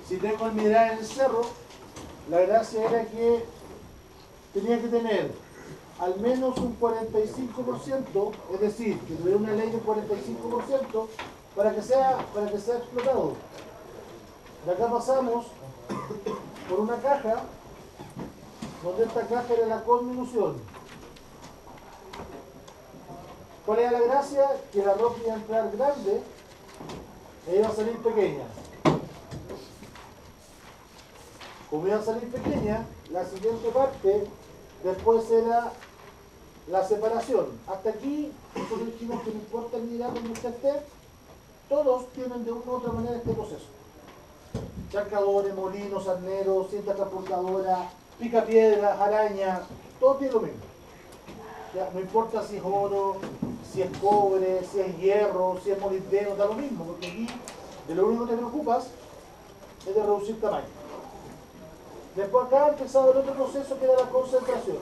si tengo el mineral en el cerro, la gracia era que tenía que tener al menos un 45%, es decir, que tuviera una ley de 45% para que sea explotado. De acá pasamos por una caja, donde esta caja era la conminución. ¿Cuál era la gracia? Que la roca iba a entrar grande e iba a salir pequeña. Como iba a salir pequeña, la siguiente parte después era la separación. Hasta aquí nosotros dijimos que no importa el mineral donde usted esté, todos tienen de una u otra manera este proceso. Charcadores, molinos, arneros, cinta transportadora, picapiedras, arañas, todo tiene lo mismo. ¿Ya? No importa si es oro, si es cobre, si es hierro, si es molibdeno, da lo mismo, porque aquí de lo único que te preocupas es de reducir tamaño. Después acá empezaba el otro proceso que era la concentración.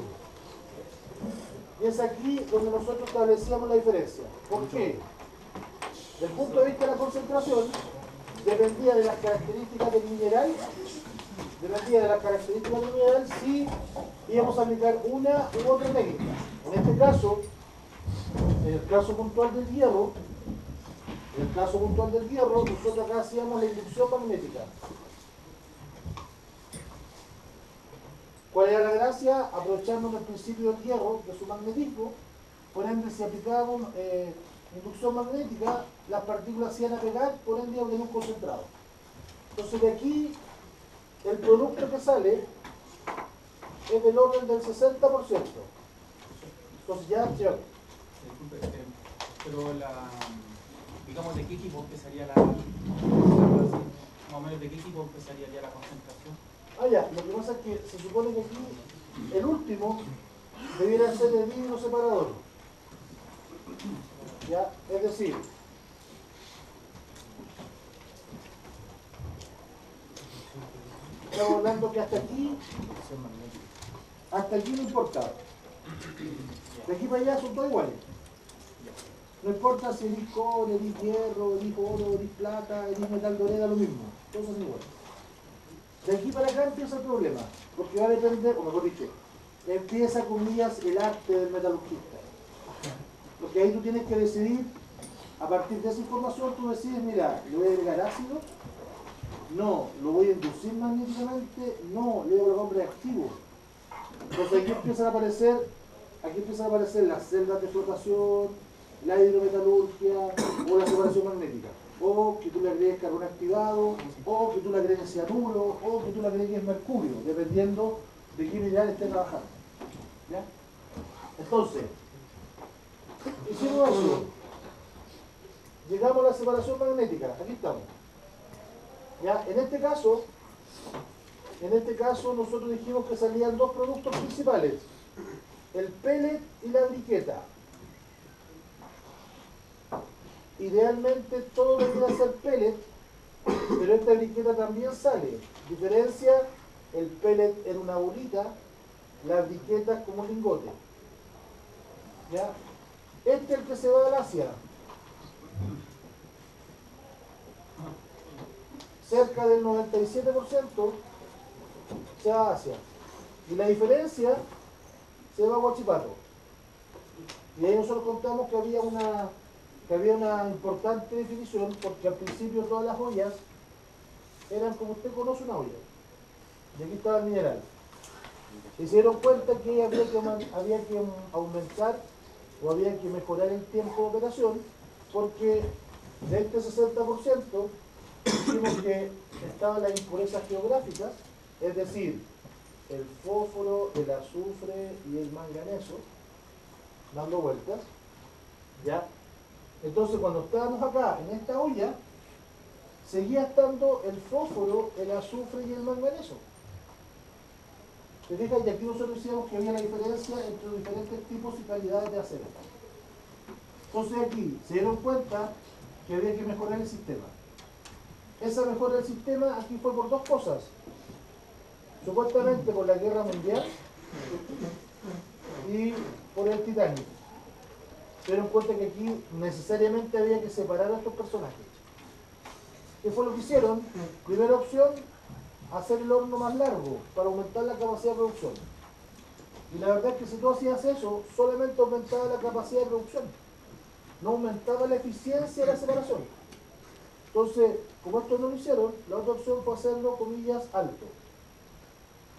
Y es aquí donde nosotros establecíamos la diferencia. ¿Por qué? Desde el punto de vista de la concentración, dependía de las características del mineral, si íbamos a aplicar una u otra técnica. En este caso, en el caso puntual del hierro, nosotros acá hacíamos la inducción magnética. ¿Cuál era la gracia? Aprovechando el principio del hierro, de su magnetismo, por ende, si aplicábamos inducción magnética, las partículas se iban a pegar, por ende, iban a tener un concentrado. Entonces, de aquí, el producto que sale es del orden del 60%. Entonces, ya. Disculpe, pero digamos, ¿de qué equipo empezaría más o menos de qué equipo empezaría ya la concentración? Ya, lo que pasa es que se supone que aquí el último debiera ser el vidrio separador. ¿Ya? Es decir, estamos hablando que hasta aquí no importa. De aquí para allá son todos iguales. No importa si eres cobre, eres hierro, eres oro, eres plata, eres metal dorada, lo mismo. Todos son iguales. De aquí para acá empieza el problema, porque va a depender, o mejor dicho, empieza, comillas, el arte del metalurgista. Porque ahí tú tienes que decidir, a partir de esa información, tú decides, mira, ¿le voy a agregar ácido? No. ¿Lo voy a inducir magnéticamente? No. ¿Le voy a colocar un reactivo? Entonces aquí empiezan a aparecer las celdas de flotación, la hidrometalurgia o la separación magnética. O que tú le agregues carbón activado, o que tú le agregues cianuro, o que tú le agregues mercurio, dependiendo de qué mineral esté trabajando. ¿Ya? Entonces, hicimos eso. Llegamos a la separación magnética. Aquí estamos. ¿Ya? En este caso nosotros dijimos que salían dos productos principales: el pellet y la briqueta. Idealmente todo debería ser pellet, pero esta briqueta también sale. Diferencia, el pellet en una bolita, la briqueta como un lingote. ¿Ya? Este es el que se va al Asia. Cerca del 97% se va a Asia. Y la diferencia se va a Huachipato. Y ahí nosotros contamos que había una importante definición, porque al principio todas las ollas eran como usted conoce una olla. Y aquí estaba el mineral. Y se dieron cuenta que había que aumentar o había que mejorar el tiempo de operación, porque de este 60% dijimos que estaban las impurezas geográficas, es decir, el fósforo, el azufre y el manganeso, dando vueltas, ¿ya? Entonces, cuando estábamos acá, en esta olla, seguía estando el fósforo, el azufre y el manganeso. ¿Te fijas? Y aquí nosotros decíamos que había la diferencia entre los diferentes tipos y calidades de acero. Entonces aquí se dieron cuenta que había que mejorar el sistema. Esa mejora del sistema aquí fue por dos cosas. Supuestamente por la guerra mundial y por el Titanic. Se dieron cuenta que aquí necesariamente había que separar a estos personajes. ¿Qué fue lo que hicieron? Primera opción, hacer el horno más largo para aumentar la capacidad de producción. Y la verdad es que si tú hacías eso, solamente aumentaba la capacidad de producción. No aumentaba la eficiencia de la separación. Entonces, como esto no lo hicieron, la otra opción fue hacerlo, comillas, alto.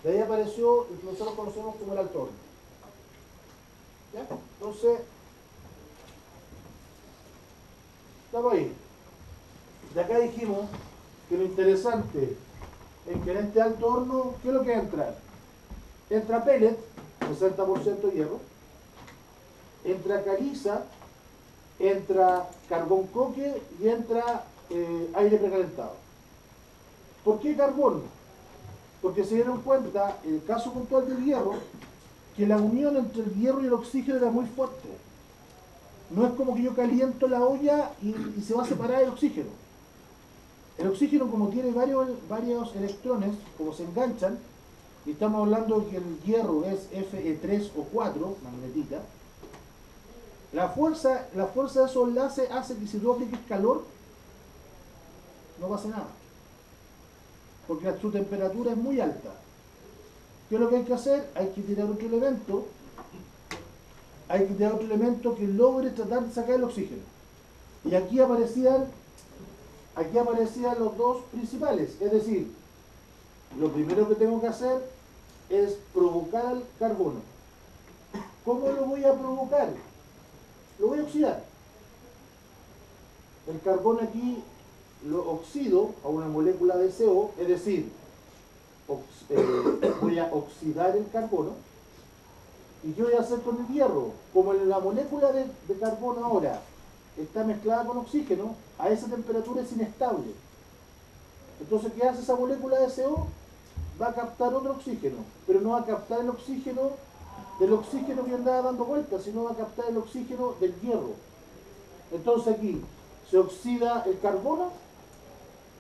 De ahí apareció lo que nosotros conocemos como el alto horno. ¿Ya? Entonces, estamos ahí. De acá dijimos que lo interesante es que en este alto horno, ¿qué es lo que entra? Entra pellet, 60% hierro, entra caliza, entra carbón coque y entra aire precalentado. ¿Por qué carbón? Porque se dieron cuenta, en el caso puntual del hierro, que la unión entre el hierro y el oxígeno era muy fuerte. No es como que yo caliento la olla y se va a separar el oxígeno. El oxígeno, como tiene varios electrones, como se enganchan, y estamos hablando de que el hierro es Fe3 o 4, magnetita, la fuerza de esos enlaces hace que si tú apliques calor, no pase nada. Porque su temperatura es muy alta. ¿Qué es lo que hay que hacer? Hay que tirar otro elemento. Hay que tirar otro elemento que logre tratar de sacar el oxígeno. Y aquí aparecían los dos principales. Es decir, lo primero que tengo que hacer es provocar el carbono. ¿Cómo lo voy a provocar? Lo voy a oxidar. El carbono aquí lo oxido a una molécula de CO, es decir, voy a oxidar el carbono. ¿Y qué voy a hacer con el hierro? Como la molécula de carbono ahora está mezclada con oxígeno, a esa temperatura es inestable. Entonces, ¿qué hace esa molécula de CO? Va a captar otro oxígeno, pero no va a captar el oxígeno del oxígeno que andaba dando vueltas, sino va a captar el oxígeno del hierro. Entonces aquí se oxida el carbono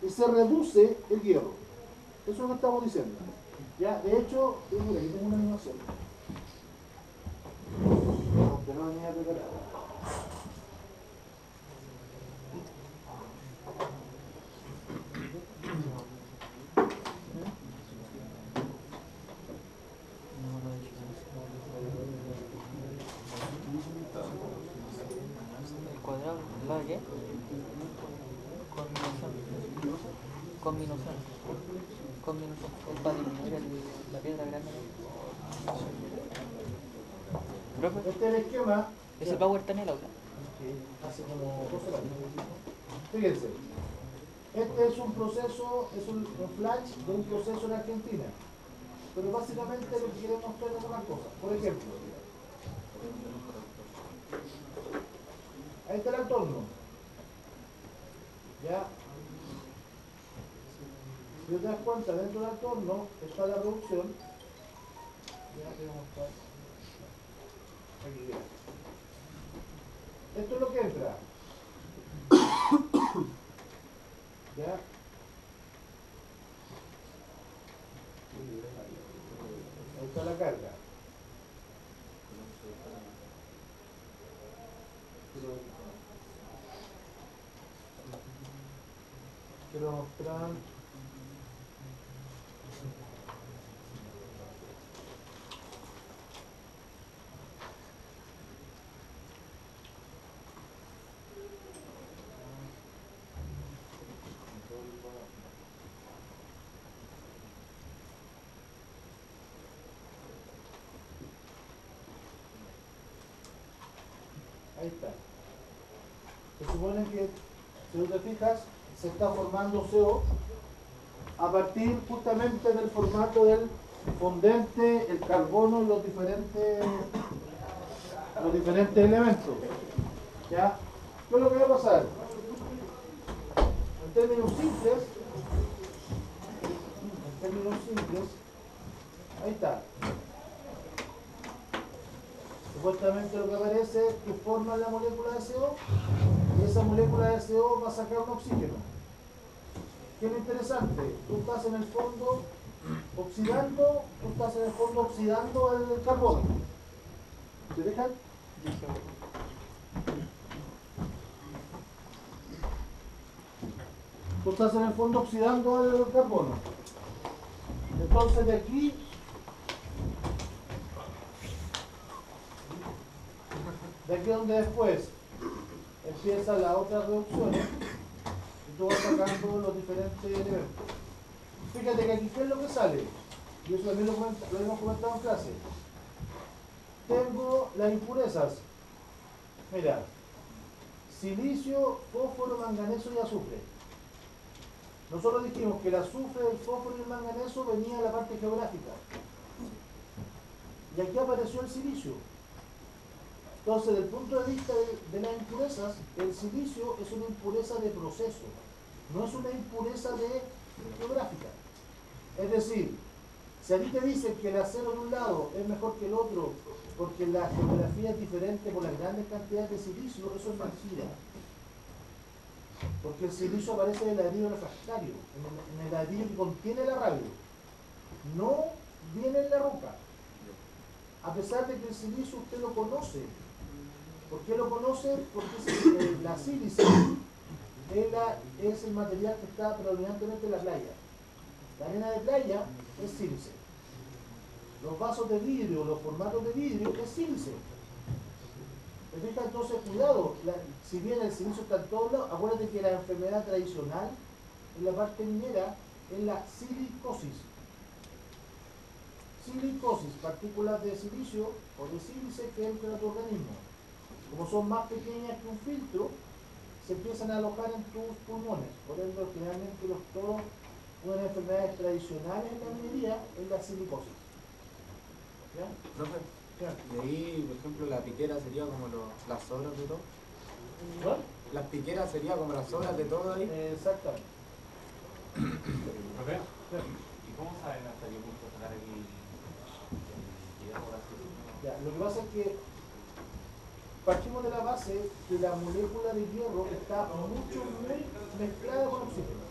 y se reduce el hierro. Eso es lo que estamos diciendo. Ya, de hecho, mira, aquí tengo una animación. Aunque no la tenía preparada. ¿El cuadrado? ¿La qué? Combinación. Es para disminuir la piedra grande. ¿Profe? Este es el esquema. ¿Ese power tenía la otra? Hace como 12 años. Fíjense, este es un proceso, es un flash de un proceso en Argentina. Pero básicamente lo que queremos mostrar es una cosa. Por ejemplo, ahí está el alto horno. Ya. Si te das cuenta, dentro del alto horno está la producción. Ya te voy a mostrar. Aquí, mira. Esto es lo que entra. ¿Ya? Ahí está la carga. Quiero mostrar. Ahí está. Se supone que, si tú te fijas, se está formando CO a partir justamente del formato del fondente, el carbono y los diferentes elementos. ¿Ya? ¿Qué es lo que va a pasar? En términos simples, ahí está. Supuestamente lo que aparece es que forma la molécula de CO y esa molécula de CO va a sacar un oxígeno. ¿Qué es lo interesante? Tú estás en el fondo oxidando, el carbono. ¿Se dejan? tú estás en el fondo oxidando el carbono. Entonces de aquí donde después empiezan las otras reducciones y tú vas sacando los diferentes elementos. Fíjate que aquí, ¿qué es lo que sale? Y eso también lo hemos comentado en clase. Tengo las impurezas. Mira, silicio, fósforo, manganeso y azufre. Nosotros dijimos que el azufre, el fósforo y el manganeso venían de la parte geográfica. Y aquí apareció el silicio. Entonces, desde el punto de vista de las impurezas, el silicio es una impureza de proceso, no es una impureza geográfica. Es decir, si a ti te dicen que el acero de un lado es mejor que el otro porque la geografía es diferente por las grandes cantidades de silicio, eso es mentira. Porque el silicio aparece en el ladrillo refractario, en el ladrillo que contiene la radio, no viene en la roca. A pesar de que el silicio usted lo conoce. ¿Por qué lo conoce? Porque la sílice es el material que está predominantemente en la playa. La arena de playa es sílice. Los vasos de vidrio, los formatos de vidrio es sílice. ¿Te fijas? Entonces, cuidado, si bien el silicio está en todos lados, acuérdate que la enfermedad tradicional en la parte minera es la silicosis. Silicosis, partículas de silicio o de sílice que entran a tu organismo. Como son más pequeñas que un filtro, se empiezan a alojar en tus pulmones. Por ejemplo, generalmente una de las enfermedades tradicionales en la minería es la silicosis. ¿Ya? Profe, ¿Ya? y ahí, por ejemplo, la piquera sería como las sobras de todo. ¿Cuál? Las piqueras sería como las sobras de todo ahí. Exactamente. ¿Profe? ¿Ya? ¿Y cómo saben hasta qué punto sacar el hierro, por así decirlo? Ya, lo que pasa es que partimos de la base que la molécula de hierro está muy mezclada con oxígeno.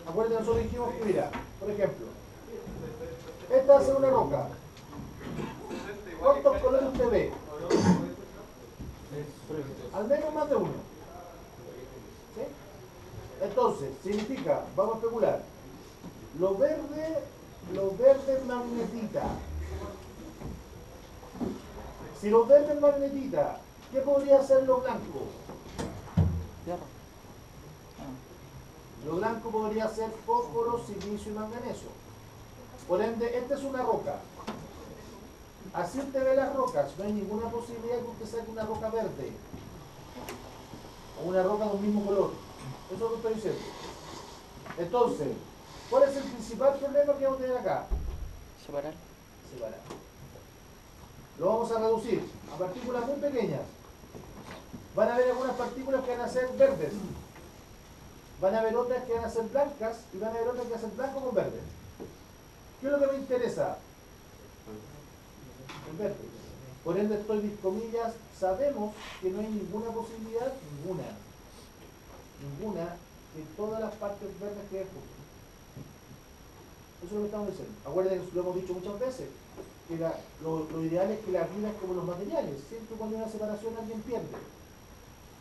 Acuérdense, nosotros dijimos que, mira, por ejemplo, esta va a ser una roca. ¿Cuántos colores usted ve? Al menos más de uno. ¿Sí? Entonces, significa, vamos a especular, los verdes magnetita. Si los verdes magnetita, ¿qué podría ser lo blanco? Hierro. Lo blanco podría ser fósforo, silicio y manganeso. Por ende, esta es una roca. Así usted ve las rocas, no hay ninguna posibilidad que usted saque una roca verde. O una roca de un mismo color. Eso es lo que estoy diciendo. Entonces, ¿cuál es el principal problema que vamos a tener acá? Separar. Separar. Lo vamos a reducir a partículas muy pequeñas. Van a haber algunas partículas que van a ser verdes. Van a haber otras que van a ser blancas y van a haber otras que van a ser blanco con verde. ¿Qué es lo que me interesa? El verde. Por ende, estoy, comillas, sabemos que no hay ninguna posibilidad, ninguna, de todas las partes verdes que juntas. Eso es lo que estamos diciendo. Acuérdense, lo hemos dicho muchas veces, que lo ideal es que la vida es como los materiales. Siempre cuando hay una separación alguien pierde.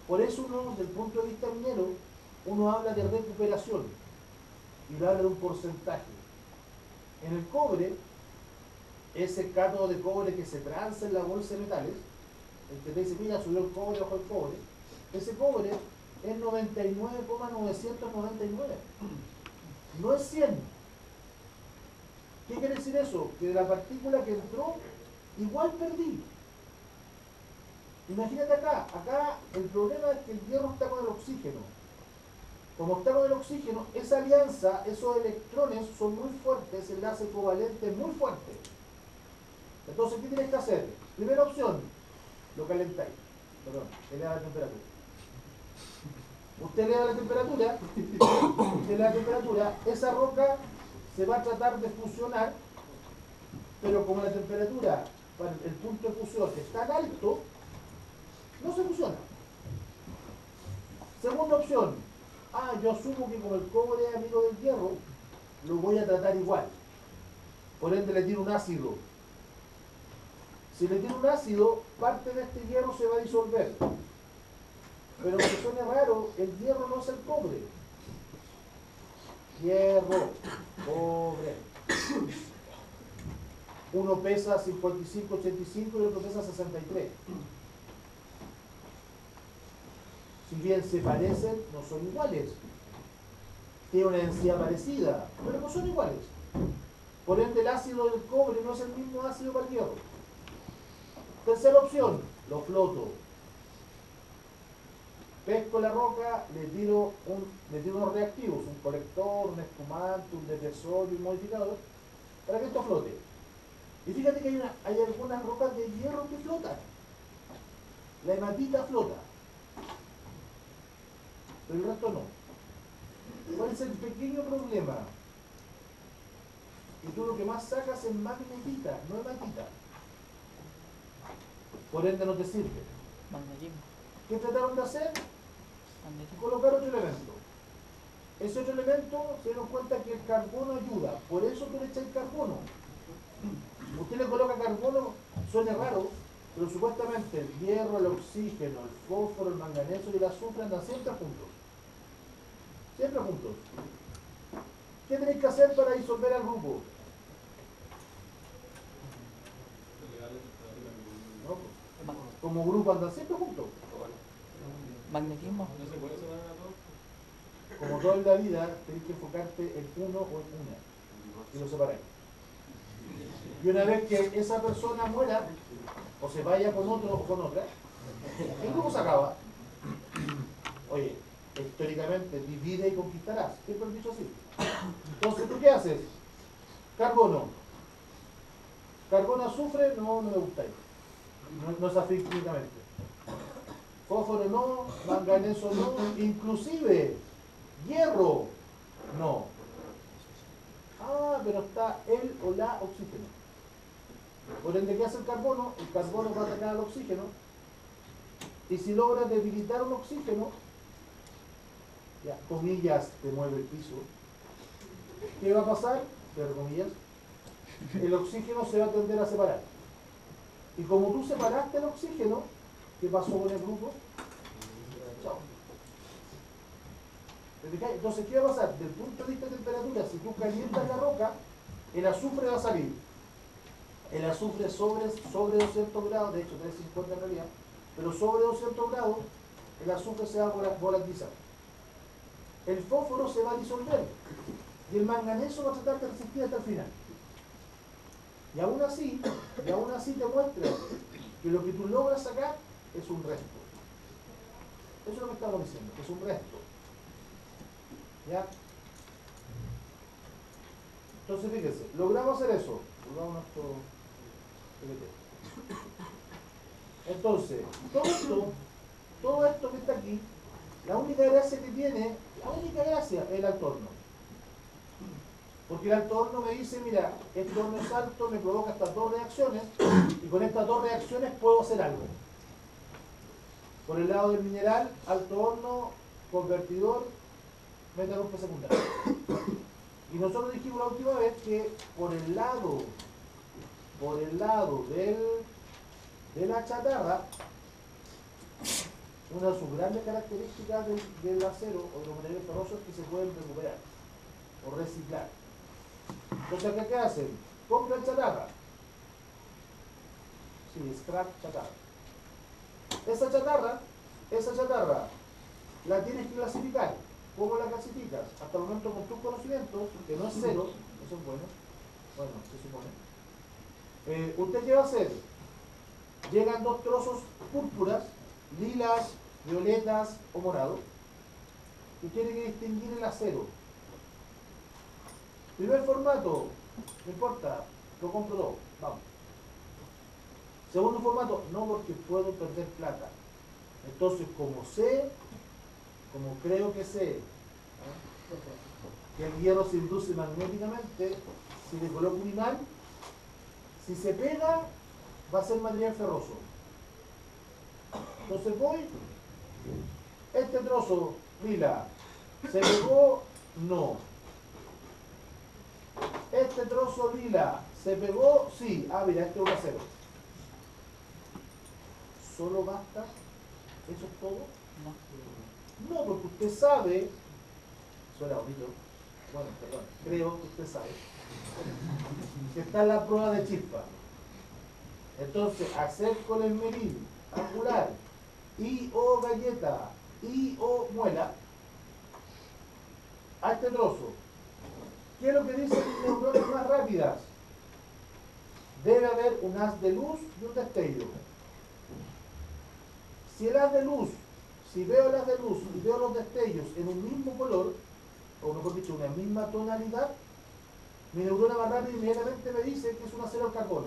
Por eso uno, desde el punto de vista minero, uno habla de recuperación y lo habla de un porcentaje. En el cobre, ese cátodo de cobre que se transa en la bolsa de metales, el que te dice, mira, subió el cobre bajo el cobre, ese cobre es 99,999. No es 100. ¿Qué quiere decir eso? Que de la partícula que entró, igual perdí. Imagínate acá el problema es que el hierro está con el oxígeno. Como está con el oxígeno, esa alianza, esos electrones son muy fuertes, ese enlace covalente es muy fuerte. Entonces, ¿qué tienes que hacer? Primera opción, lo calentáis. Perdón, eleva la temperatura. Usted eleva la temperatura, esa roca se va a tratar de fusionar, pero como la temperatura para el punto de fusión es tan alto, no se fusiona. Segunda opción, yo asumo que como el cobre es amigo del hierro, lo voy a tratar igual. Por ende le tiro un ácido. Si le tiro un ácido, parte de este hierro se va a disolver. Pero aunque suene raro, el hierro no es el cobre. hierro, cobre. Uno pesa 55, 85 y otro pesa 63. Si bien se parecen, no son iguales. Tienen una densidad parecida, pero no son iguales. Por ende, el ácido del cobre no es el mismo ácido para el hierro. Tercera opción, lo floto. Pesco la roca, le tiro unos reactivos, un colector, un espumante, un depresor y un modificador, para que esto flote. Y fíjate que hay algunas rocas de hierro que flotan. La hematita flota, pero el resto no. ¿Cuál es el pequeño problema? Y tú lo que más sacas es magnetita, no hematita. Por ende no te sirve. Magnetismo. ¿Qué trataron de hacer? Magnetismo. Colocar otro elemento. Ese otro elemento se dieron cuenta que el carbono ayuda, por eso tú le echáis carbono. Usted le coloca carbono, suena raro, pero supuestamente el hierro, el oxígeno, el fósforo, el manganeso y el azufre andan siempre juntos. Siempre juntos. ¿Qué tenéis que hacer para disolver al grupo? ¿No? Como grupo andan siempre juntos. Magnetismo. Como toda la vida, tenéis que enfocarte en uno o en una. Y lo separáis. Y una vez que esa persona muera, o se vaya con otro o con otra, el grupo se acaba. Oye, históricamente, divide y conquistarás. Siempre han dicho así. Entonces, ¿tú qué haces? Carbono. Carbono, azufre, no me gustáis. No es afín químicamente. Fósforo no, manganeso no, inclusive hierro no. Ah, pero está el o la oxígeno. Por ende, ¿qué hace el carbono? El carbono va a atacar al oxígeno. Y si logra debilitar un oxígeno, ya, comillas, te mueve el piso. ¿Qué va a pasar? Pero comillas, el oxígeno se va a tender a separar. Y como tú separaste el oxígeno, ¿qué pasó con el grupo? Chao. Entonces, ¿qué va a pasar? Desde el punto de vista de temperatura, si tú calientas la roca, el azufre va a salir. El azufre sobre 200 grados, de hecho 350 en realidad, pero sobre 200 grados, el azufre se va a volatilizar. El fósforo se va a disolver y el manganeso va a tratar de resistir hasta el final. Y aún así te muestra que lo que tú logras sacar es un resto. Eso es lo que estamos diciendo, que es un resto. ¿Ya? Entonces fíjense, logramos hacer eso. Logramos nuestro PPT. Entonces, todo esto que está aquí, la única gracia que tiene, es el altorno. Porque el altorno me dice, mira, este horno es alto, me provoca estas dos reacciones, y con estas dos reacciones puedo hacer algo. Por el lado del mineral, alto horno, convertidor, metalurgia secundaria. Y nosotros dijimos la última vez que por el lado de la chatarra, una de sus grandes características del acero o de los materiales ferrosos es que se pueden recuperar o reciclar. Entonces, ¿acá qué hacen? Compran chatarra. Sí, scrap chatarra. Esa chatarra la tienes que clasificar. ¿Cómo la clasificas? Hasta el momento con tus conocimientos, que no es cero, eso es bueno, se supone. ¿Usted qué va a hacer? Llegan dos trozos púrpuras, lilas, violetas o morados, y tiene que distinguir el acero. Primer formato, no importa, lo compro todo, vamos. Segundo formato, no, porque puedo perder plata. Entonces, como creo que sé que el hierro se induce magnéticamente, si le coloco un imán, si se pega, va a ser material ferroso. Entonces voy, este trozo lila, ¿se pegó? No. Este trozo lila, ¿se pegó? Sí. Ah, mira, este es un acero. ¿Solo basta? ¿Eso es todo? No. No, porque usted sabe, suena bonito, bueno, perdón, creo que usted sabe, que está la prueba de chispa. Entonces, hacer con el esmeril angular y o galleta y o muela a este trozo. ¿Qué es lo que dicen las neuronas más rápidas? Debe haber un haz de luz y un destello. Si el haz de luz, si veo el haz de luz y veo los destellos en un mismo color, o mejor dicho, una misma tonalidad, mi neurona más rápida inmediatamente me dice que es un acero al carbono.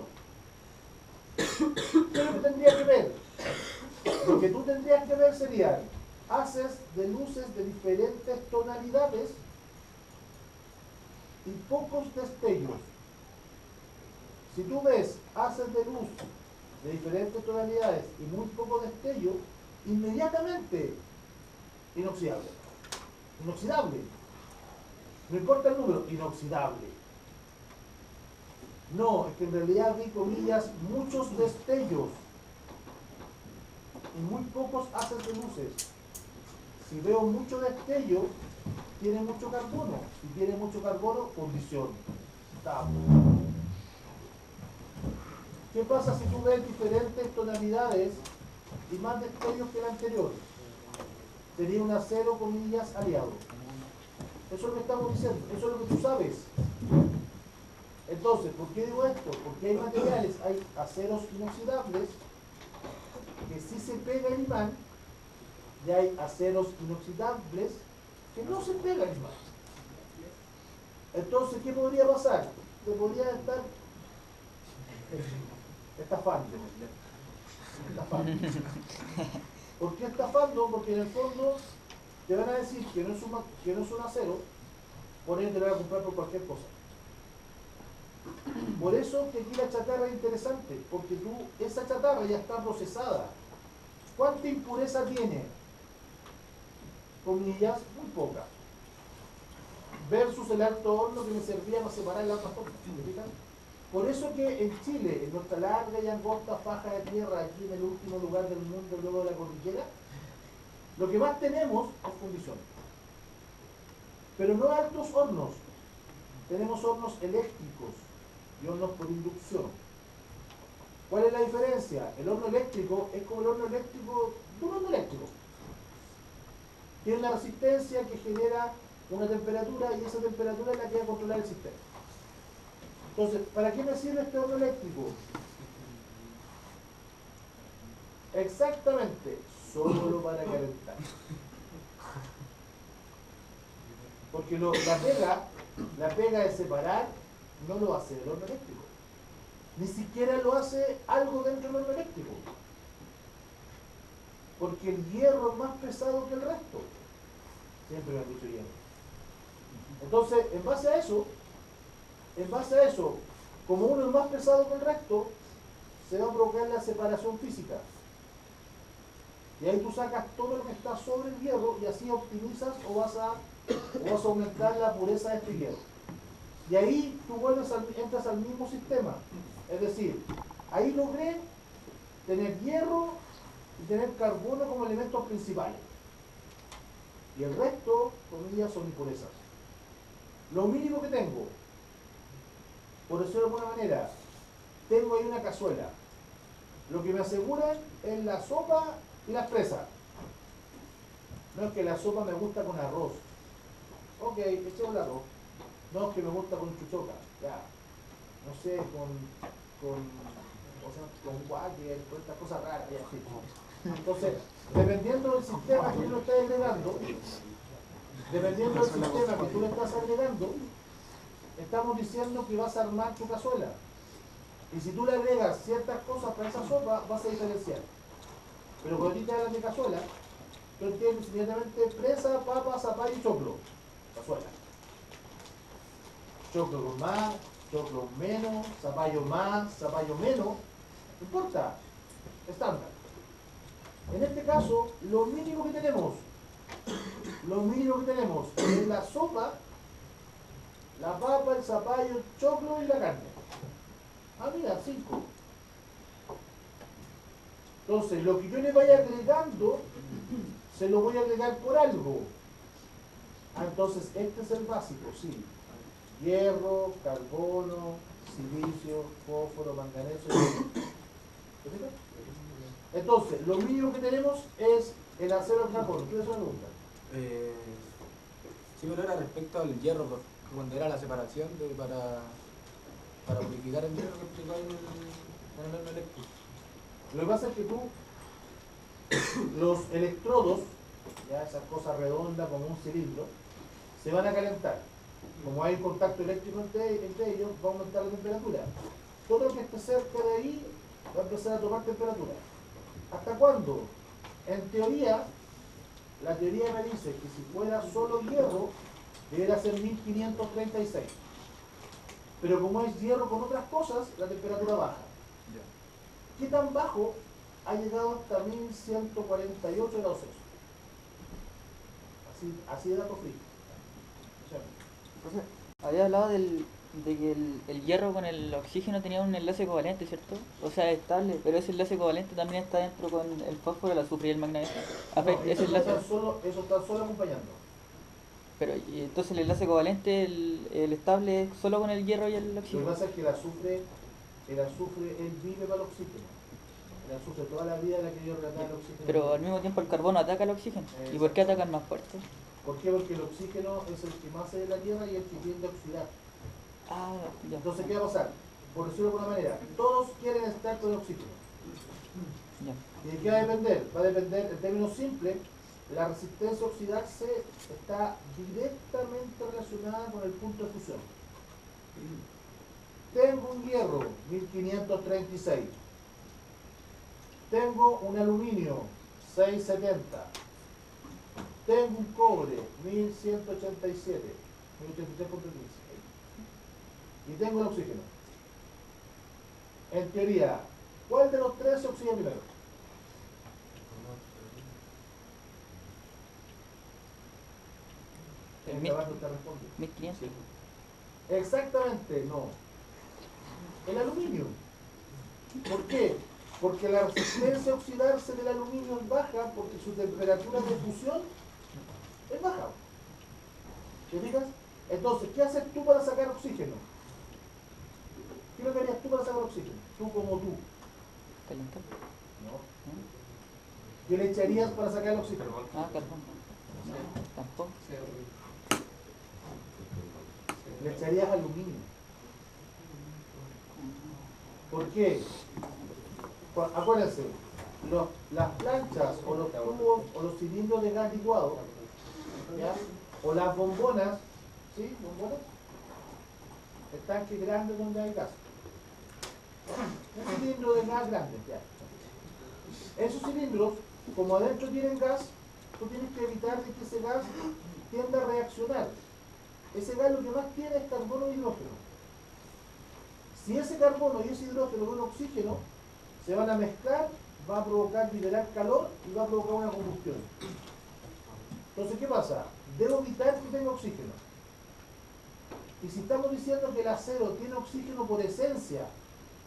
¿Qué es lo que tendría que ver? Lo que tú tendrías que ver serían haces de luces de diferentes tonalidades y pocos destellos. Si tú ves haces de luz de diferentes tonalidades y muy poco destello, inmediatamente inoxidable. Inoxidable. No importa el número, inoxidable. No, es que en realidad vi, comillas, muchos destellos y muy pocos haces de luces. Si veo mucho destello, tiene mucho carbono. Si tiene mucho carbono, fundición. Estable. ¿Qué pasa si tú ves diferentes tonalidades y más destellos que el anterior? Sería un acero, comillas, aliado. Eso es lo que estamos diciendo, eso es lo que tú sabes. Entonces, ¿por qué digo esto? Porque hay materiales, hay aceros inoxidables que sí se pega el imán y hay aceros inoxidables que no se pega el imán. Entonces, ¿qué podría pasar? Te podría estar estafando. ¿Por qué estafando? Porque en el fondo te van a decir que no es un acero, por ello te lo van a comprar por cualquier cosa. Por eso que aquí la chatarra es interesante, porque esa chatarra ya está procesada. ¿Cuánta impureza tiene? Comillas, muy poca. Versus el alto horno que me servía para separar la otra forma. Por eso que en Chile, en nuestra larga y angosta faja de tierra, aquí en el último lugar del mundo luego de la cordillera, lo que más tenemos es fundición. Pero no altos hornos. Tenemos hornos eléctricos y hornos por inducción. ¿Cuál es la diferencia? El horno eléctrico es como el horno eléctrico de un horno eléctrico. Tiene una resistencia que genera una temperatura y esa temperatura es la que va a controlar el sistema. Entonces, ¿para qué me sirve este horno eléctrico? Exactamente, solo para calentar. Porque la pega de separar no lo hace el horno eléctrico. Ni siquiera lo hace algo dentro del horno eléctrico. Porque el hierro es más pesado que el resto. Siempre me han dicho hierro. Entonces, en base a eso, como uno es más pesado que el resto, se va a provocar la separación física. Y ahí tú sacas todo lo que está sobre el hierro y así optimizas o vas a aumentar la pureza de este hierro. Y ahí tú entras al mismo sistema. Es decir, ahí logré tener hierro y tener carbono como elementos principales. Y el resto, comillas, son impurezas. Lo mínimo que tengo, por decirlo de alguna manera, tengo ahí una cazuela. Lo que me aseguran es la sopa y las presas. No es que la sopa me gusta con arroz. Ok, echemos el arroz. No es que me gusta con chuchoca. Ya. No sé, con guaque, con estas cosas raras. Ya, sí. Entonces, dependiendo del sistema que uno está agregando, estamos diciendo que vas a armar tu cazuela. Y si tú le agregas ciertas cosas para esa sopa, vas a diferenciar. Pero cuando a ti te hablan de cazuela, tú entiendes inmediatamente presa, papa, zapallo y choclo. Cazuela. Choclo con más, choclo menos, zapallo más, zapallo menos. No importa. Estándar. En este caso, lo mínimo que tenemos es la sopa, la papa, el zapallo, el choclo y la carne. Ah, mira, 5. Entonces, lo que yo le vaya agregando, se lo voy a agregar por algo. Ah, entonces este es el básico, sí. Hierro, carbono, silicio, fósforo, manganeso. ¿Te fijas? Entonces, lo mínimo que tenemos es el acero al carbono. ¿Qué es una pregunta? Sí, pero era respecto al hierro, porque cuando era la separación para purificar el hierro que explicó en el eléctrico. Lo que pasa es que tú, los electrodos, ya esas cosas redondas como un cilindro, se van a calentar. Como hay contacto eléctrico entre ellos, va a aumentar la temperatura. Todo lo que esté cerca de ahí va a empezar a tomar temperatura. ¿Hasta cuándo? En teoría, la teoría me dice que si fuera solo hierro, debería ser 1536. Pero como es hierro con otras cosas, la temperatura baja. ¿Qué tan bajo? Ha llegado hasta 1148 grados Celsius. Así de dato frío. Entonces, había hablado de que el hierro con el oxígeno tenía un enlace covalente, ¿cierto? O sea, estable, pero ese enlace covalente también está dentro con el fósforo, el azufre y el magnesio. No, Ese eso enlace, está solo acompañando. pero y entonces el enlace covalente, el estable, es solo con el hierro y el Lo que oxígeno. pasa es que el azufre, él vive para el oxígeno. El azufre toda la vida la que yo relatar el oxígeno. Pero al mismo tiempo el carbono ataca al oxígeno. ¿Y por qué atacan más fuerte? ¿Por qué? Porque el oxígeno es el que más hace de la Tierra y el que tiende a oxidar. Ah, ya. Entonces, ¿qué va a pasar? Por decirlo de alguna manera, todos quieren estar con el oxígeno. Ya. ¿Y de qué va a depender? Va a depender, en términos simples, la resistencia a oxidarse está directamente relacionada con el punto de fusión. Tengo un hierro, 1536. Tengo un aluminio, 670. Tengo un cobre, 1187, 1083.15. Y tengo el oxígeno. En teoría, ¿cuál de los tres se oxida primero? El El mil- trabajo te responde. 1500. Exactamente, no. El aluminio. ¿Por qué? Porque la resistencia a oxidarse del aluminio es baja porque su temperatura de fusión es baja. ¿Te fijas? Entonces, ¿qué haces tú para sacar oxígeno? ¿Qué es lo que harías tú para sacar oxígeno? Tú como tú. Calentar. ¿No? ¿Qué le echarías para sacar el oxígeno? Ah, carbón. No, tampoco. Le echarías aluminio. ¿Por qué? Acuérdense, las planchas o los tubos o los cilindros de gas licuado, ¿ya? O las bombonas, ¿sí? ¿Bombonas? El tanque grande donde hay gas. Un cilindro de gas grande, ya. Esos cilindros, como adentro tienen gas, tú tienes que evitar de que ese gas tienda a reaccionar. Ese gas lo que más tiene es carbono e hidrógeno. Si ese carbono y ese hidrógeno con oxígeno se van a mezclar, va a provocar liberar calor y va a provocar una combustión. Entonces, ¿qué pasa? Debo evitar que tenga oxígeno. Y si estamos diciendo que el acero tiene oxígeno por esencia,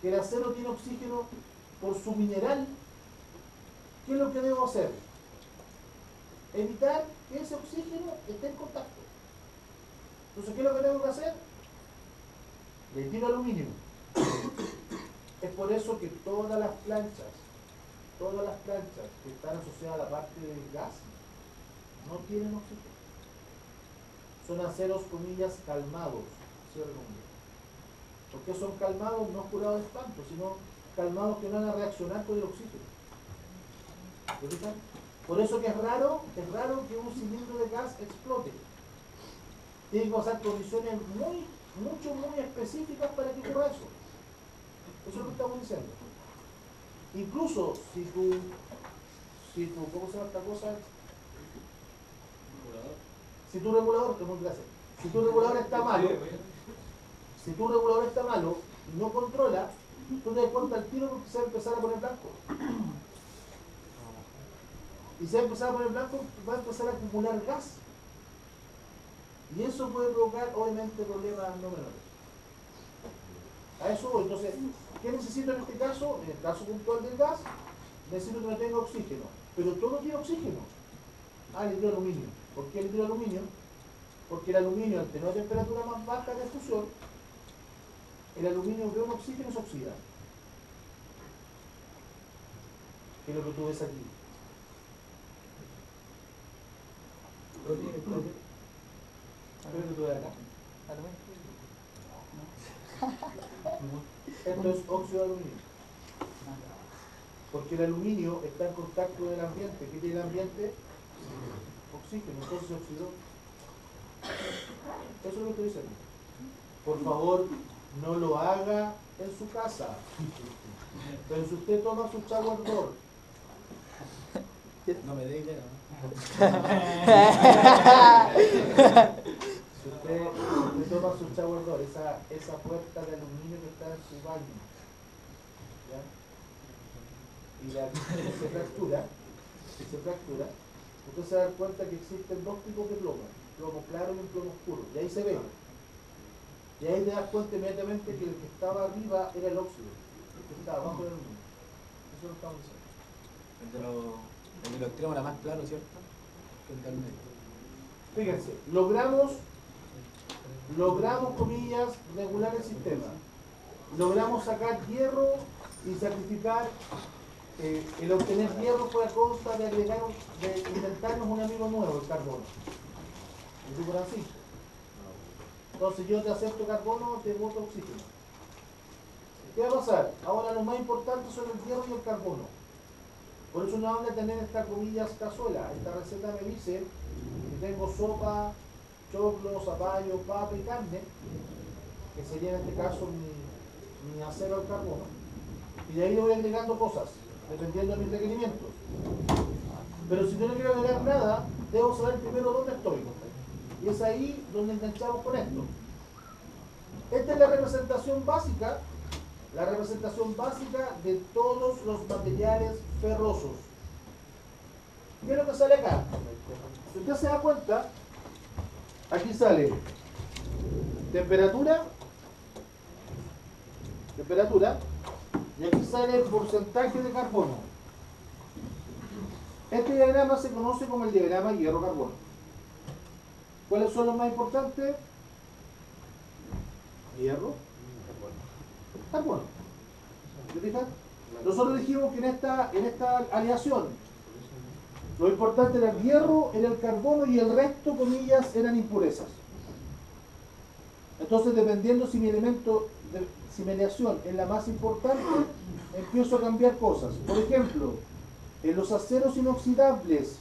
que el acero tiene oxígeno por su mineral, ¿qué es lo que debo hacer? Evitar que ese oxígeno esté en contacto. Entonces, ¿qué es lo que tengo que hacer? Le tiro aluminio. Es por eso que todas las planchas que están asociadas a la parte del gas, no tienen oxígeno. Son aceros, comillas, calmados, cierre comillas. ¿Por qué son calmados? No curados de espanto, sino calmados que no van a reaccionar con el oxígeno. ¿Lo fijan? Por eso que es raro que un cilindro de gas explote. Tiene que pasar condiciones muy específicas para que ocurra eso. Eso es lo que estamos diciendo. Incluso si tu ¿cómo se llama esta cosa? Si tu regulador, si tu regulador está malo, y no controla, tú te das cuenta al tiro porque se va a empezar a poner blanco. Y se va a empezar a poner blanco, va a empezar a acumular gas. Y eso puede provocar, obviamente, problemas no menores. A eso voy. Entonces, ¿qué necesito en este caso? En el caso puntual del gas, necesito que no tenga oxígeno. Pero todo tiene oxígeno. Ah, le tiro aluminio. ¿Por qué le tiro aluminio? Porque el aluminio, al tener una temperatura más baja de fusión, el aluminio ve un oxígeno y se oxida. Que es lo que tú ves aquí. ¿Qué es lo que tú ves acá? Esto es óxido de aluminio. Porque el aluminio está en contacto del ambiente. ¿Qué tiene el ambiente? Oxígeno, entonces se oxidó. Eso es lo que estoy diciendo. Por favor, no lo haga en su casa. Pero si usted toma su shower door, No me dé idea, ¿no? si usted toma su shower door, esa puerta de aluminio que está en su baño, ¿ya? Y se fractura, usted se da cuenta que existen dos tipos de plomo, plomo claro y un plomo oscuro, y ahí se ve. Y ahí te das cuenta inmediatamente que el que estaba arriba era el óxido, el que estaba abajo del aluminio. Eso lo estamos diciendo. El de los extremos era más claro, ¿cierto? Que el del medio. Fíjense, logramos, comillas, regular el sistema. Logramos sacar hierro y sacrificar, el obtener hierro fue a costa de agregar, de inventarnos un amigo nuevo, el carbono. El tipo Francisco. Entonces yo te acepto carbono, te boto oxígeno. ¿Qué va a pasar? Ahora lo más importante son el hierro y el carbono. Por eso no habla de tener estas comillas cazuela. Esta receta me dice que tengo sopa, choclo, zapallo, papa y carne, que sería en este caso mi acero al carbono. Y de ahí le voy agregando cosas, dependiendo de mis requerimientos. Pero si yo no quiero agregar nada, debo saber primero dónde estoy. Y es ahí donde enganchamos con esto. Esta es la representación básica de todos los materiales ferrosos. ¿Qué es lo que sale acá? Si usted se da cuenta, aquí sale temperatura, y aquí sale el porcentaje de carbono. Este diagrama se conoce como el diagrama hierro-carbono. ¿Cuáles son los más importantes? Hierro, carbono. ¿Te fijas? Nosotros dijimos que en esta aleación lo importante era el hierro, era el carbono y el resto, comillas, eran impurezas. Entonces, dependiendo si mi aleación es la más importante, empiezo a cambiar cosas. Por ejemplo, en los aceros inoxidables,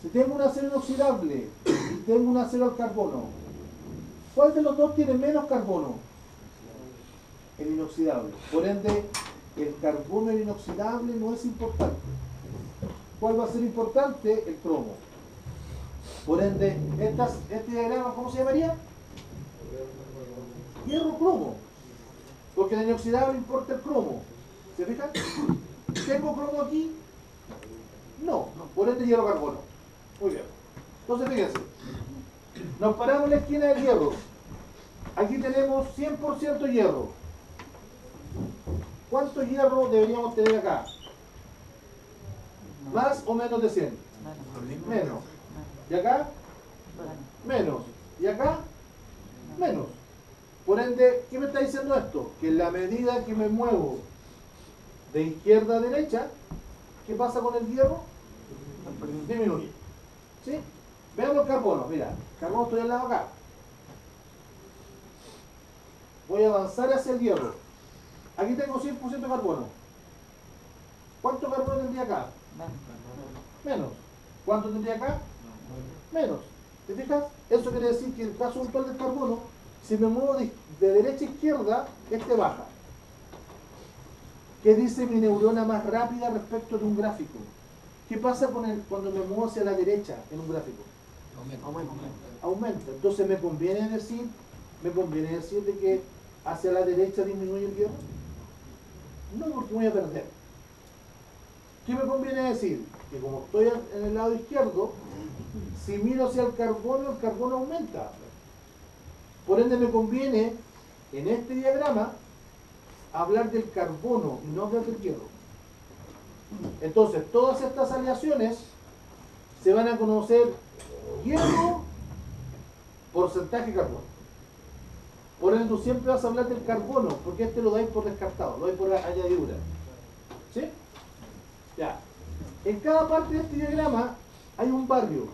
si tengo un acero inoxidable y tengo un acero al carbono, ¿cuál de los dos tiene menos carbono? El inoxidable. Por ende, el carbono inoxidable no es importante. ¿Cuál va a ser importante? El cromo. Por ende, este diagrama, ¿cómo se llamaría? Hierro-cromo. Porque en el inoxidable importa el cromo. ¿Se fijan? ¿Tengo cromo aquí? No. Por ende, hierro-carbono. Muy bien. Entonces, fíjense. Nos paramos en la esquina del hierro. Aquí tenemos 100% hierro. ¿Cuánto hierro deberíamos tener acá? ¿Más o menos de 100? Menos. ¿Y acá? Menos. ¿Y acá? Menos. Por ende, ¿qué me está diciendo esto? Que en la medida que me muevo de izquierda a derecha, ¿qué pasa con el hierro? Disminuye. ¿Sí? Veamos el carbono. Mira, el carbono estoy al lado acá. Voy a avanzar hacia el hierro. Aquí tengo 100% carbono. ¿Cuánto carbono tendría acá? Menos. ¿Cuánto tendría acá? Menos. ¿Te fijas? Eso quiere decir que en el caso puntual del carbono, si me muevo de derecha a izquierda, este baja. ¿Qué dice mi neurona más rápida respecto de un gráfico? ¿Qué pasa cuando me muevo hacia la derecha en un gráfico? Aumenta. Entonces me conviene decir de que hacia la derecha disminuye el hierro. No, porque voy a perder. ¿Qué me conviene decir? Que como estoy en el lado izquierdo, si miro hacia el carbono aumenta. Por ende me conviene, en este diagrama, hablar del carbono y no hablar del hierro. Entonces, todas estas aleaciones se van a conocer hierro porcentaje de carbono. Por ende, tú siempre vas a hablar del carbono, porque este lo dais por descartado, lo dais por añadidura. ¿Sí? Ya. En cada parte de este diagrama hay un barrio.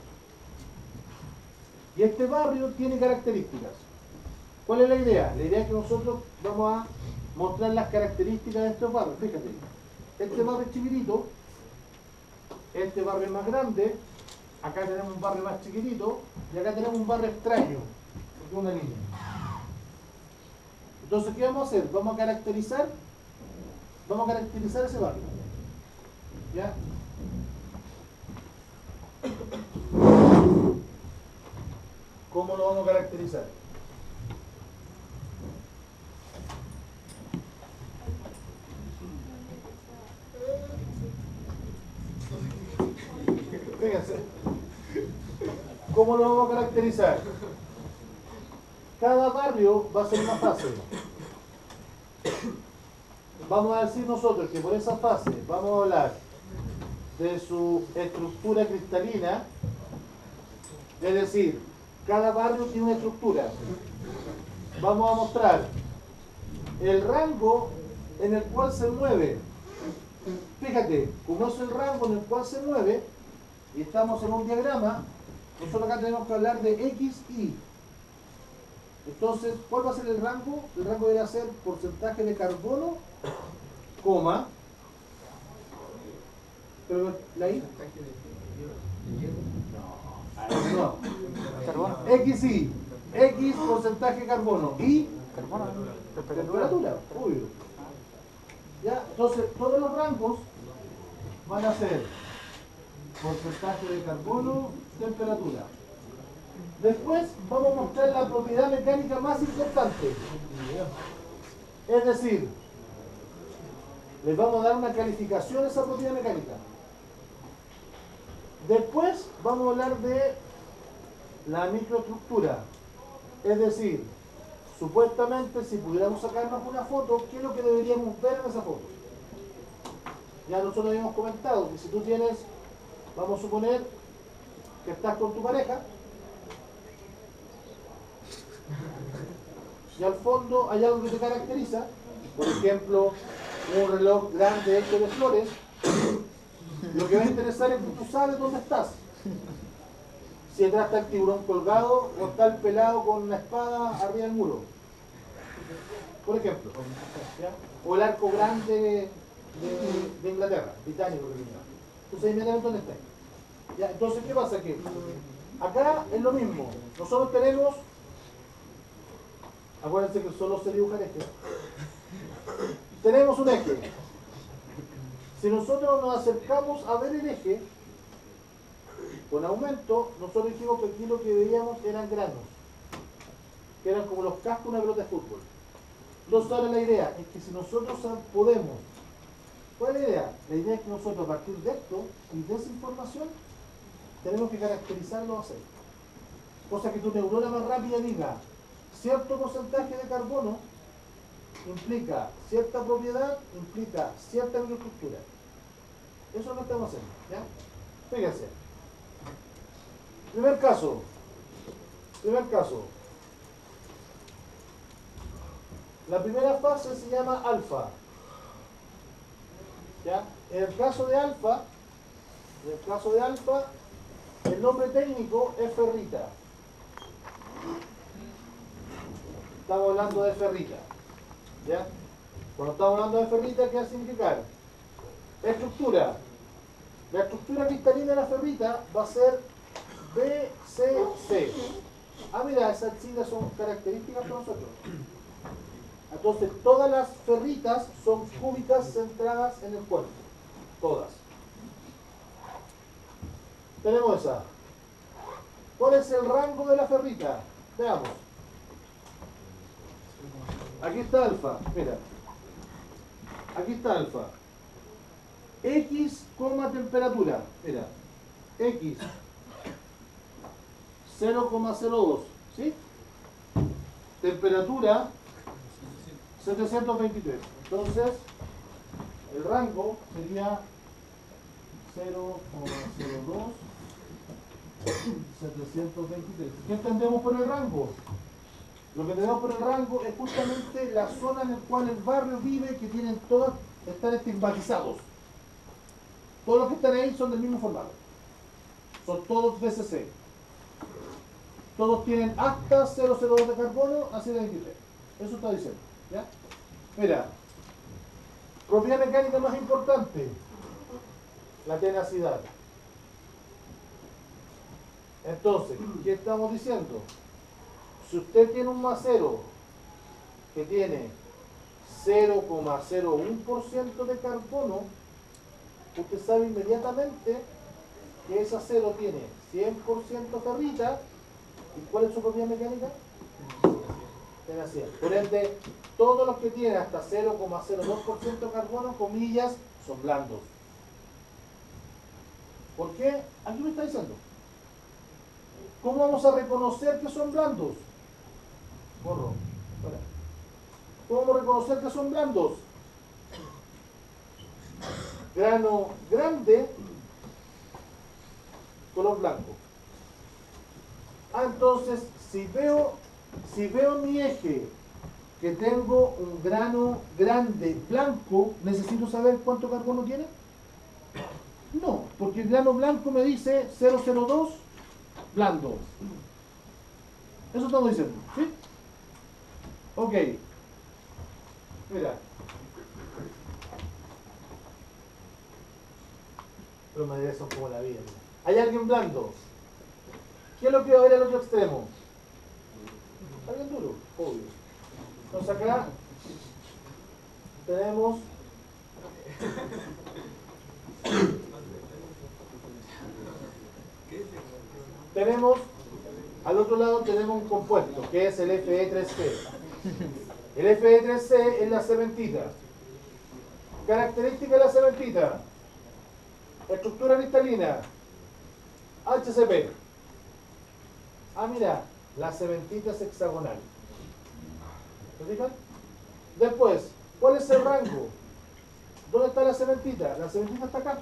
Y este barrio tiene características. ¿Cuál es la idea? La idea es que nosotros vamos a mostrar las características de estos barrios. Fíjate, este barrio es chiquitito, este barrio es más grande, acá tenemos un barrio más chiquitito y acá tenemos un barrio extraño, porque es una línea. Entonces, ¿qué vamos a hacer? Vamos a caracterizar ese barrio. ¿Ya? ¿Cómo lo vamos a caracterizar? Fíjense. ¿Cómo lo vamos a caracterizar? Cada barrio va a ser una fase. Vamos a decir nosotros que por esa fase vamos a hablar de su estructura cristalina, es decir, cada barrio tiene una estructura. Vamos a mostrar el rango en el cual se mueve. Fíjate, como es el rango en el cual se mueve, y estamos en un diagrama, nosotros acá tenemos que hablar de X, Y. Entonces, ¿cuál va a ser el rango? El rango debe ser porcentaje de carbono, coma, pero la I. No. Carbono. XY. X porcentaje de carbono. Y Carbono. temperatura, obvio. ¿Ya? Entonces, todos los rangos van a ser porcentaje de carbono, temperatura. Después vamos a mostrar la propiedad mecánica más importante. Es decir, les vamos a dar una calificación a esa propiedad mecánica. Después vamos a hablar de la microestructura. Es decir, supuestamente si pudiéramos sacarnos una foto, ¿qué es lo que deberíamos ver en esa foto? Ya nosotros habíamos comentado que si tú tienes, vamos a suponer que estás con tu pareja, y al fondo hay algo que te caracteriza, por ejemplo, un reloj grande hecho de flores. Lo que va a interesar es que tú sabes dónde estás. Si detrás está el tiburón colgado o está el pelado con una espada arriba del muro, por ejemplo, ¿ya? O el arco grande de Inglaterra, británico, tú sabes inmediatamente dónde está. ¿Ya? Entonces, ¿qué pasa aquí? Acá es lo mismo. Nosotros tenemos, acuérdense que solo se dibuja el eje. Tenemos un eje. Si nosotros nos acercamos a ver el eje, con aumento, nosotros dijimos que aquí lo que veíamos eran granos, que eran como los cascos de una pelota de fútbol. Entonces ahora la idea es que si nosotros podemos, ¿cuál es la idea? La idea es que nosotros a partir de esto y de esa información tenemos que caracterizar los aceites. Cosa que tu neurona más rápida diga, cierto porcentaje de carbono implica cierta propiedad, implica cierta microestructura. Eso es lo que estamos haciendo, ¿ya? Fíjense. Primer caso. La primera fase se llama alfa. ¿Ya? En el caso de alfa, el nombre técnico es ferrita. Estamos hablando de ferrita. ¿Ya? Cuando estamos hablando de ferrita, ¿qué va a significar? Estructura. La estructura cristalina de la ferrita va a ser BCC. Ah, mira, esas siglas son características para nosotros. Entonces, todas las ferritas son cúbicas centradas en el cuerpo. Todas. Tenemos esa. ¿Cuál es el rango de la ferrita? Veamos. Aquí está alfa, mira. Aquí está alfa. X, temperatura. Mira. X. 0,02. ¿Sí? Temperatura 723. Entonces, el rango sería 0,02 723. ¿Qué entendemos por el rango? Lo que tenemos por el rango es justamente la zona en la cual el barrio vive, que tienen todas, están estigmatizados. Todos los que están ahí son del mismo formato. Son todos BCC. Todos tienen hasta 0,02 de carbono a 723. Eso está diciendo. ¿Ya? Mira, propiedad mecánica más importante, la tenacidad. Entonces, ¿qué estamos diciendo? Si usted tiene un macero que tiene 0,01% de carbono, usted sabe inmediatamente que ese acero tiene 100% ferrita. ¿Y cuál es su propiedad mecánica? Tenacidad. Por ende, todos los que tienen hasta 0,02% de carbono, comillas, son blandos. ¿Por qué? Aquí me está diciendo. ¿Cómo vamos a reconocer que son blandos? Borro. Fuera. ¿Cómo vamos a reconocer que son blandos? Grano grande, color blanco. Entonces, si veo mi eje que tengo un grano grande blanco, ¿necesito saber cuánto carbono tiene? No, porque el grano blanco me dice 0,02 blando. Eso estamos diciendo, ¿sí? Ok. Mira. Los materiales son como la vida. ¿Hay alguien blando? ¿Qué es lo que va a haber al otro extremo? Alguien duro, obvio. Entonces acá tenemos al otro lado tenemos un compuesto que es el Fe3C. El Fe3C es la cementita. Característica de la cementita: estructura cristalina, HCP. Mira, la cementita es hexagonal. ¿Se fijan? Después, ¿cuál es el rango? ¿Dónde está la cementita? La cementita está acá.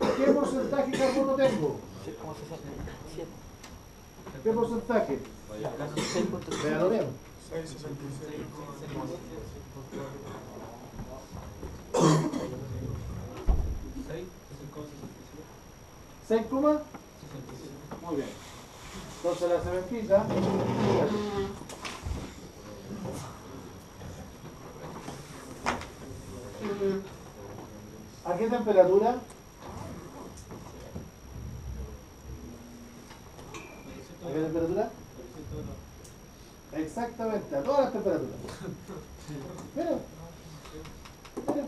¿Qué porcentaje de carbono tengo? 6,67. ¿Qué porcentaje? Véalo bien. 6, muy bien. Entonces la cementita, ¿a qué temperatura? ¿A qué temperatura? Exactamente, a todas las temperaturas. Mira, mira.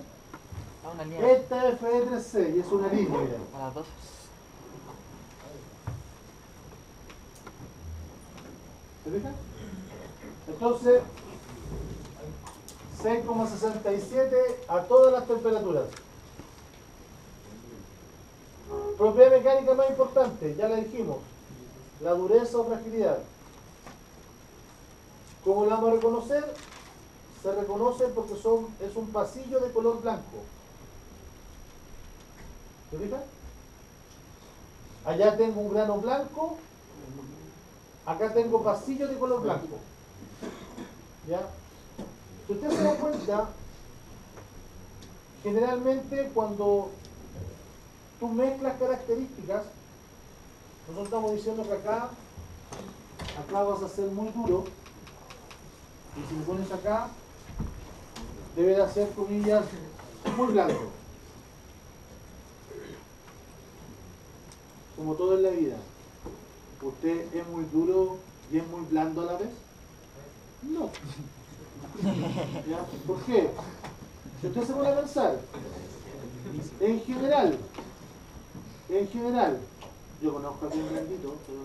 Una línea Esta es Fe3C y es una línea, mira. a las 2. ¿Se fijan? Entonces, 6,67 a todas las temperaturas. Propiedad mecánica más importante, ya la dijimos, la dureza o fragilidad. ¿Cómo la vamos a reconocer? Se reconoce porque es un pasillo de color blanco. ¿Se fijan? Allá tengo un grano blanco, acá tengo pasillo de color blanco. ¿Ya? Si usted se da cuenta, generalmente cuando tú mezclas características, nosotros estamos diciendo que acá vas a ser muy duro, y si lo pones acá, debe de hacer, comillas, muy blanco. Como todo en la vida. ¿Usted es muy duro y es muy blando a la vez? No. ¿Ya? ¿Por qué? Si usted se pone a pensar, en general, yo conozco a alguien blandito, pero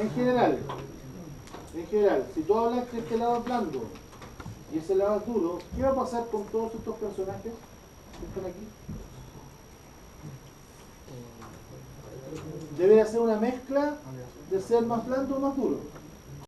en general, si tú hablas que este lado es blando y ese lado es duro, ¿qué va a pasar con todos estos personajes que están aquí? Debe hacer una mezcla de ser más blando o más duro.